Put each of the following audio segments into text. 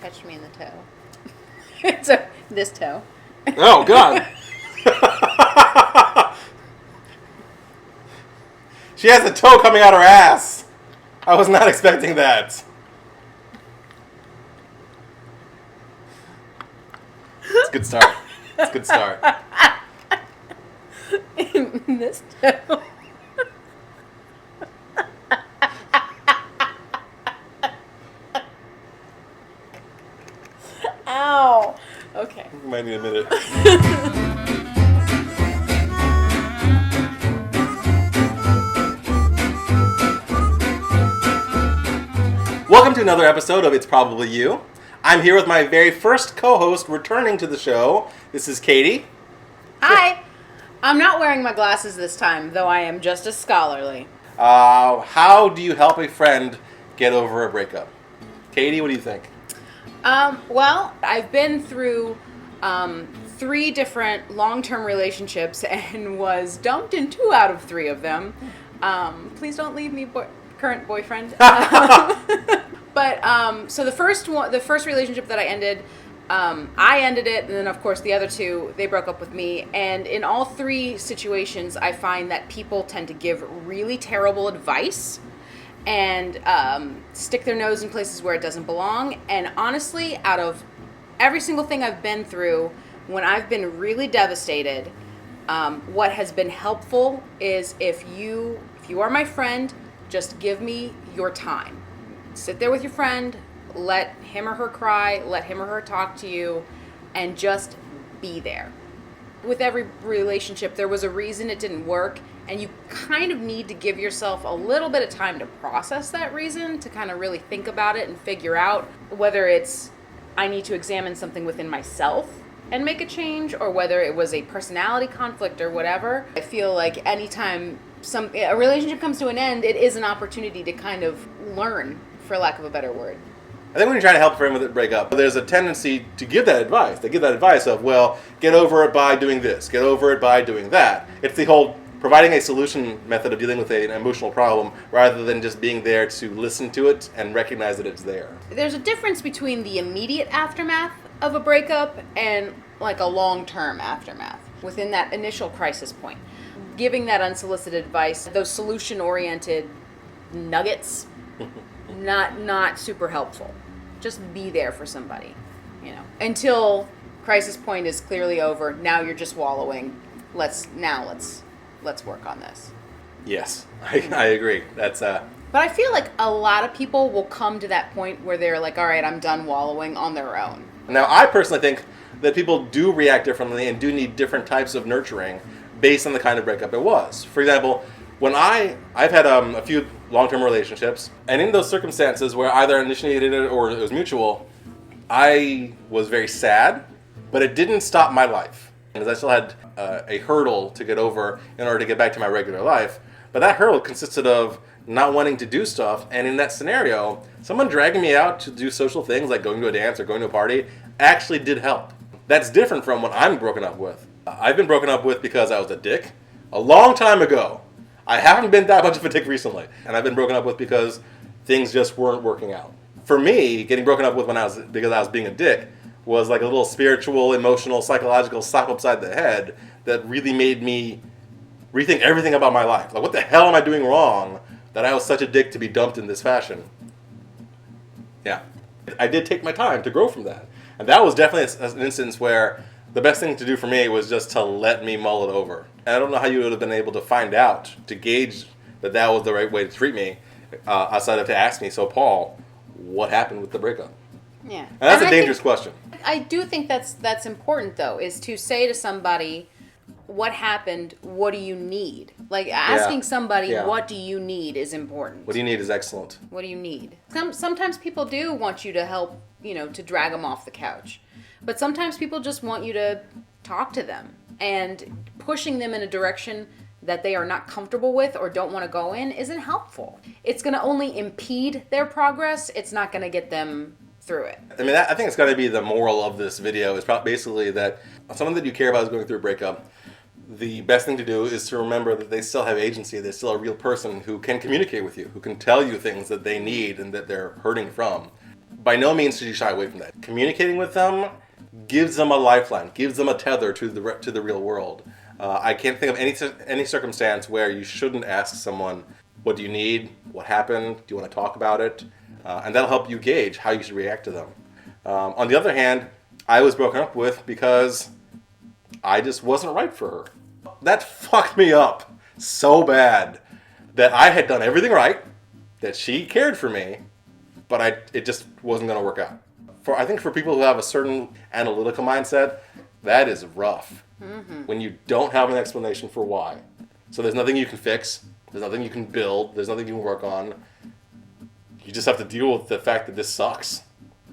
touched me in the toe. So, this toe. Oh, God. She has a toe coming out her ass. I was not expecting that. It's a good start. It's a good start. This toe. Ow. Okay. Might need a minute. Welcome to another episode of It's Probably You. I'm here with my very first co-host returning to the show. This is Katie. Hi. I'm not wearing my glasses this time, though I am just as scholarly. How do you help a friend get over a breakup? Katie, what do you think? Well, I've been through 3 different long-term relationships and was dumped in 2 out of 3 of them. Please don't leave me, current boyfriend. But so the first relationship that I ended it, and then of course the other 2, they broke up with me. And in all 3 situations, I find that people tend to give really terrible advice and stick their nose in places where it doesn't belong. And honestly, out of every single thing I've been through, when I've been really devastated, what has been helpful is if you are my friend, just give me your time. Sit there with your friend, let him or her cry, let him or her talk to you, and just be there. With every relationship, there was a reason it didn't work, and you kind of need to give yourself a little bit of time to process that reason, to kind of really think about it and figure out whether it's I need to examine something within myself and make a change, or whether it was a personality conflict or whatever. I feel like anytime a relationship comes to an end, it is an opportunity to kind of learn, for lack of a better word. I think when you're trying to help a friend with a breakup, there's a tendency to give that advice. They give that advice of, well, get over it by doing this, get over it by doing that. It's the whole providing a solution method of dealing with an emotional problem rather than just being there to listen to it and recognize that it's there. There's a difference between the immediate aftermath of a breakup and like a long-term aftermath within that initial crisis point. Giving that unsolicited advice, those solution-oriented nuggets, not super helpful. Just be there for somebody, until crisis point is clearly over. Now you're just wallowing. Let's work on this. Yes, I agree. That's But I feel like a lot of people will come to that point where they're like, all right, I'm done wallowing on their own. Now, I personally think that people do react differently and do need different types of nurturing based on the kind of breakup it was. For example, when I've had a few long-term relationships, and in those circumstances where either I initiated it or it was mutual, I was very sad, but it didn't stop my life. Because I still had a hurdle to get over in order to get back to my regular life. But that hurdle consisted of not wanting to do stuff, and in that scenario, someone dragging me out to do social things like going to a dance or going to a party actually did help. That's different from what I'm broken up with. I've been broken up with because I was a dick a long time ago. I haven't been that much of a dick recently. And I've been broken up with because things just weren't working out. For me, getting broken up with because I was being a dick was like a little spiritual, emotional, psychological slap upside the head that really made me rethink everything about my life. Like, what the hell am I doing wrong that I was such a dick to be dumped in this fashion? Yeah. I did take my time to grow from that. And that was definitely an instance where the best thing to do for me was just to let me mull it over. And I don't know how you would have been able to find out, to gauge that was the right way to treat me, outside of to ask me, so Paul, what happened with the breakup? Yeah. And that's a dangerous question. I do think that's important, though, is to say to somebody, what happened, what do you need? Like, asking somebody, what do you need is important. What do you need is excellent. What do you need? Sometimes people do want you to help, to drag them off the couch. But sometimes people just want you to talk to them. And pushing them in a direction that they are not comfortable with or don't want to go in isn't helpful. It's going to only impede their progress. It's not going to get them through it. I mean, I think it's got to be the moral of this video is basically that someone that you care about is going through a breakup. The best thing to do is to remember that they still have agency. They're still a real person who can communicate with you, who can tell you things that they need and that they're hurting from. by no means should you shy away from that. Communicating with them gives them a lifeline, gives them a tether to the real world. I can't think of any circumstance where you shouldn't ask someone, what do you need? What happened? Do you want to talk about it? And that'll help you gauge how you should react to them. On the other hand, I was broken up with because I just wasn't right for her. That fucked me up so bad that I had done everything right, that she cared for me, but it just wasn't going to work out. I think for people who have a certain analytical mindset, that is rough. Mm-hmm. When you don't have an explanation for why. So there's nothing you can fix, there's nothing you can build, there's nothing you can work on. You just have to deal with the fact that this sucks.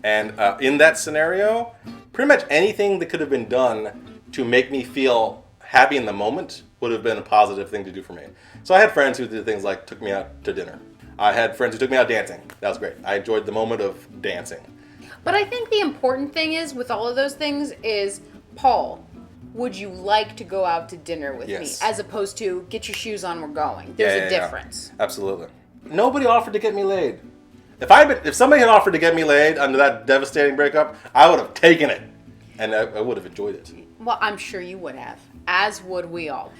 And in that scenario, pretty much anything that could have been done to make me feel happy in the moment would have been a positive thing to do for me. So I had friends who did things like took me out to dinner. I had friends who took me out dancing. That was great. I enjoyed the moment of dancing. But I think the important thing is, with all of those things, is, Paul, would you like to go out to dinner with me? As opposed to, get your shoes on, we're going. There's a difference. Yeah. Absolutely. Nobody offered to get me laid. If somebody had offered to get me laid under that devastating breakup, I would have taken it. And I would have enjoyed it. Well, I'm sure you would have. As would we all.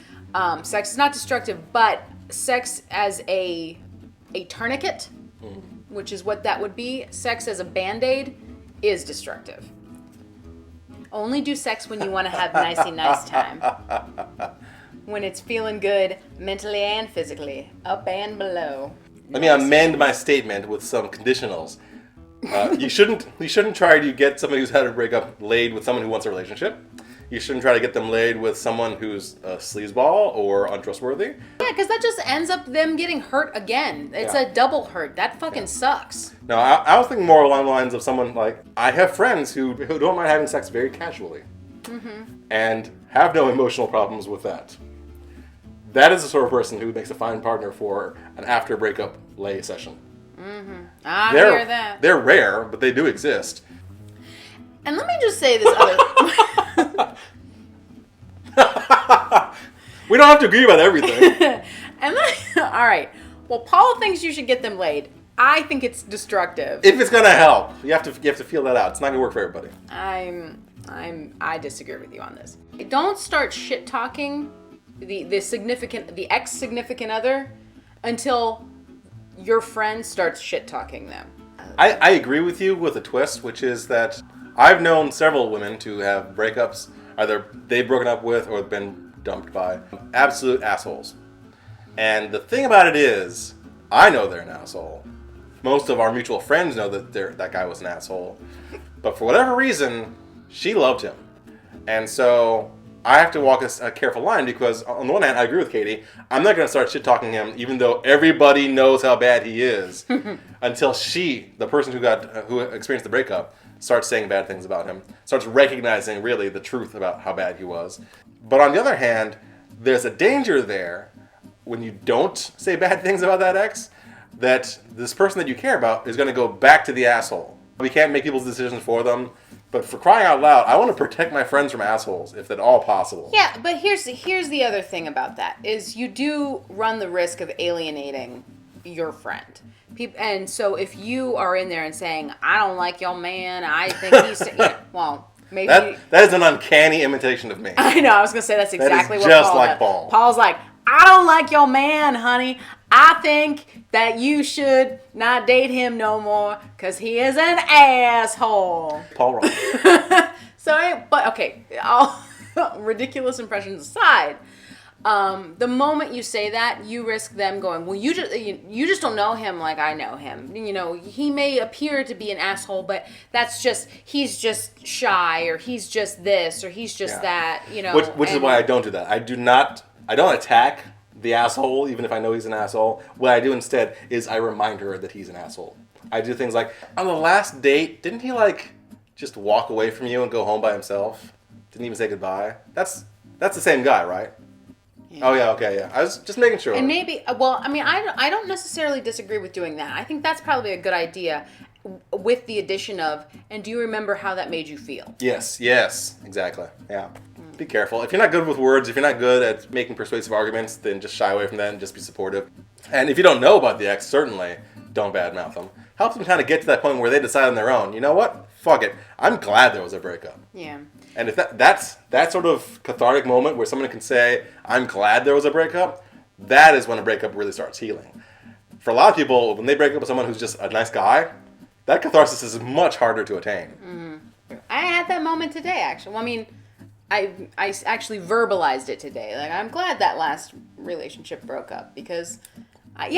Sex is not destructive, but sex as a tourniquet, which is what that would be, sex as a band-aid, is destructive. Only do sex when you want to have nice time. When it's feeling good, mentally and physically, up and below. Let me amend my statement with some conditionals. You shouldn't try to get somebody who's had a breakup laid with someone who wants a relationship. You shouldn't try to get them laid with someone who's a sleazeball or untrustworthy. Yeah, because that just ends up them getting hurt again. It's a double hurt. That fucking sucks. No, I was thinking more along the lines of someone like, I have friends who don't mind having sex very casually. Mm-hmm. And have no emotional problems with that. That is the sort of person who makes a fine partner for an after breakup lay session. Mm-hmm. I hear that. They're rare, but they do exist. And let me just say this other... We don't have to agree about everything. All right. Well, Paul thinks you should get them laid. I think it's destructive. If it's gonna help, you have to feel that out. It's not gonna work for everybody. I disagree with you on this. Don't start shit talking the ex significant other until your friend starts shit talking them. I agree with you with a twist, which is that I've known several women to have breakups, either they've broken up with or been dumped by absolute assholes. And the thing about it is, I know they're an asshole. Most of our mutual friends know that that guy was an asshole. But for whatever reason, she loved him. And so I have to walk a careful line because on the one hand, I agree with Katie. I'm not going to start shit-talking him even though everybody knows how bad he is until the person who experienced the breakup, starts saying bad things about him, starts recognizing really the truth about how bad he was. But on the other hand, there's a danger there when you don't say bad things about that ex, that this person that you care about is going to go back to the asshole. We can't make people's decisions for them, but for crying out loud, I want to protect my friends from assholes, if at all possible. Yeah, but here's the other thing about that, is you do run the risk of alienating your friend. And so if you are in there and saying, I don't like your man, I think he's... well, maybe... That is an uncanny imitation of me. I know, I was going to say that's exactly what just Paul like does. Paul. Paul's like, I don't like your man, honey. I think that you should not date him no more because he is an asshole. Paul wrong. But okay, all ridiculous impressions aside, the moment you say that, you risk them going, well, you just don't know him like I know him. You know, he may appear to be an asshole, but he's just shy, or he's just this, or he's just that, you know. Which is why I don't do that. I don't attack the asshole, even if I know he's an asshole. What I do instead is I remind her that he's an asshole. I do things like, on the last date, didn't he just walk away from you and go home by himself? Didn't even say goodbye? That's the same guy, right? Yeah. Oh, yeah, okay, yeah. I was just making sure. And maybe, well, I mean, I don't necessarily disagree with doing that. I think that's probably a good idea with the addition of, and do you remember how that made you feel? Yes, exactly, yeah. Be careful. If you're not good with words, if you're not good at making persuasive arguments, then just shy away from that and just be supportive. And if you don't know about the ex, certainly don't badmouth them. helps them kind of get to that point where they decide on their own, you know what? Fuck it. I'm glad there was a breakup. Yeah. And if that's that sort of cathartic moment where someone can say, I'm glad there was a breakup, that is when a breakup really starts healing. For a lot of people, when they break up with someone who's just a nice guy, that catharsis is much harder to attain. Mm-hmm. I had that moment today, actually. Well, I mean, I actually verbalized it today. Like, I'm glad that last relationship broke up because, I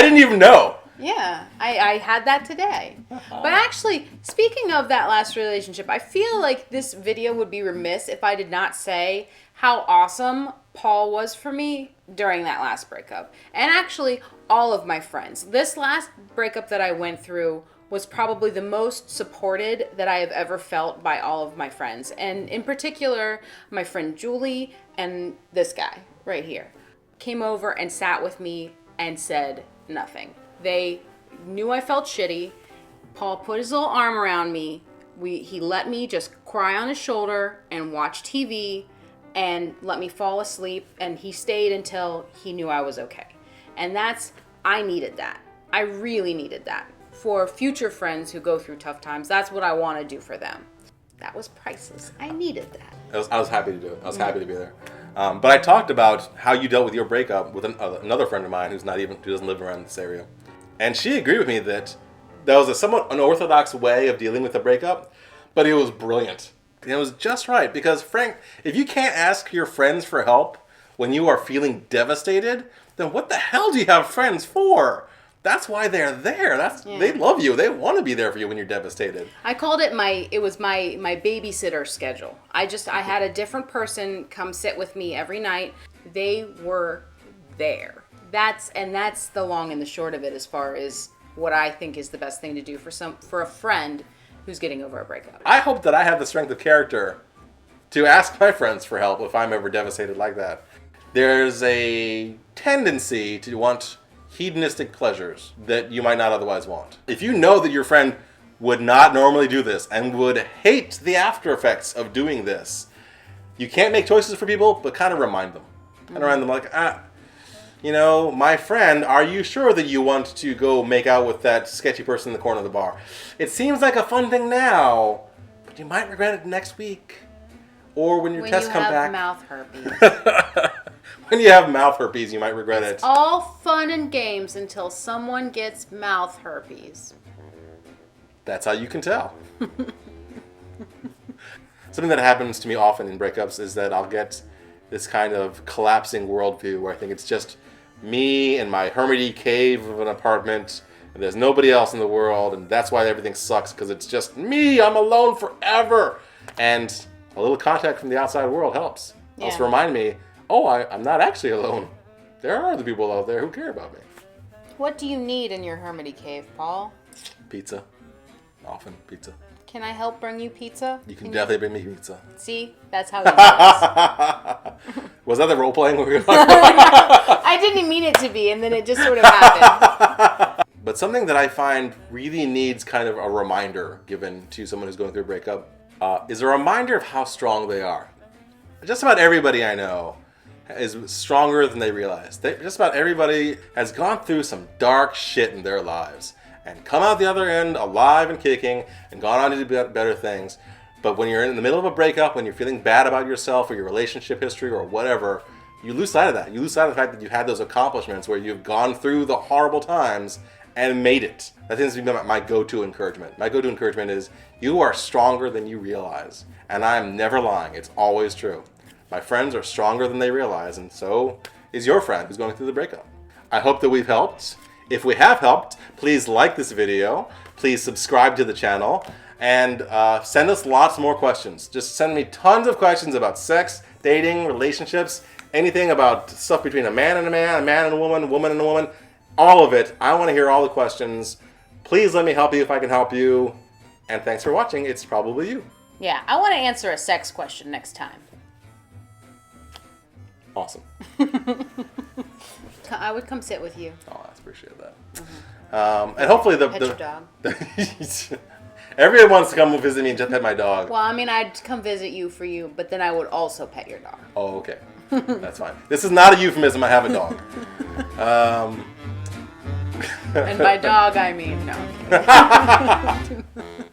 didn't even know. Yeah, I had that today. But actually, speaking of that last relationship, I feel like this video would be remiss if I did not say how awesome Paul was for me during that last breakup. And actually, all of my friends. This last breakup that I went through was probably the most supported that I have ever felt by all of my friends. And in particular, my friend Julie and this guy right here came over and sat with me and said nothing. They knew I felt shitty. Paul put his little arm around me. He let me just cry on his shoulder and watch TV and let me fall asleep. And he stayed until he knew I was okay. And I needed that. I really needed that. For future friends who go through tough times, that's what I want to do for them. That was priceless. I needed that. I was happy to do it. I was happy to be there. But I talked about how you dealt with your breakup with another friend of mine who doesn't live around this area. And she agreed with me that was a somewhat unorthodox way of dealing with a breakup, but it was brilliant. And it was just right because, Frank, if you can't ask your friends for help when you are feeling devastated, then what the hell do you have friends for? That's why they're there. They love you. They want to be there for you when you're devastated. I called it my babysitter schedule. I had a different person come sit with me every night. They were there. That's the long and the short of it as far as what I think is the best thing to do for a friend who's getting over a breakup. I hope that I have the strength of character to ask my friends for help if I'm ever devastated like that. There's a tendency to want hedonistic pleasures that you might not otherwise want. If you know that your friend would not normally do this and would hate the after effects of doing this, you can't make choices for people, but kind of remind them. Kind of remind them like, my friend, are you sure that you want to go make out with that sketchy person in the corner of the bar? It seems like a fun thing now, but you might regret it next week. Or when your tests come back. When you have mouth herpes. When you have mouth herpes, you might regret it. It's all fun and games until someone gets mouth herpes. That's how you can tell. Something that happens to me often in breakups is that I'll get this kind of collapsing worldview where I think it's just me and my hermity cave of an apartment, and there's nobody else in the world, and that's why everything sucks, because it's just me. I'm alone forever. And a little contact from the outside world helps. Yeah. Also remind me, I'm not actually alone. There are other people out there who care about me. What do you need in your hermity cave, Paul? Pizza. Often pizza. Can I help bring you pizza? You can definitely bring me pizza. See? That's how he does. Was that the role playing we were talking about? I didn't mean it to be, and then it just sort of happened. But something that I find really needs kind of a reminder given to someone who's going through a breakup is a reminder of how strong they are. Just about everybody I know is stronger than they realize. Just about everybody has gone through some dark shit in their lives and come out the other end alive and kicking and gone on to do better things. But when you're in the middle of a breakup, when you're feeling bad about yourself or your relationship history or whatever, you lose sight of that. You lose sight of the fact that you had those accomplishments where you've gone through the horrible times and made it. That tends to be my go-to encouragement. My go-to encouragement is, you are stronger than you realize. And I'm never lying. It's always true. My friends are stronger than they realize, and so is your friend who's going through the breakup. I hope that we've helped. If we have helped, please like this video. Please subscribe to the channel. And send us lots more questions. Just send me tons of questions about sex, dating, relationships, anything about stuff between a man and a man and a woman and a woman. All of it. I want to hear all the questions. Please let me help you if I can help you. And thanks for watching. It's probably you. Yeah, I want to answer a sex question next time. Awesome. I would come sit with you. Oh, I appreciate that. Mm-hmm. And hopefully pet your dog. Everyone wants to come visit me and just pet my dog. Well, I mean, I'd come visit you for you, but then I would also pet your dog. Oh, okay. That's fine. This is not a euphemism. I have a dog. And by dog, I mean no.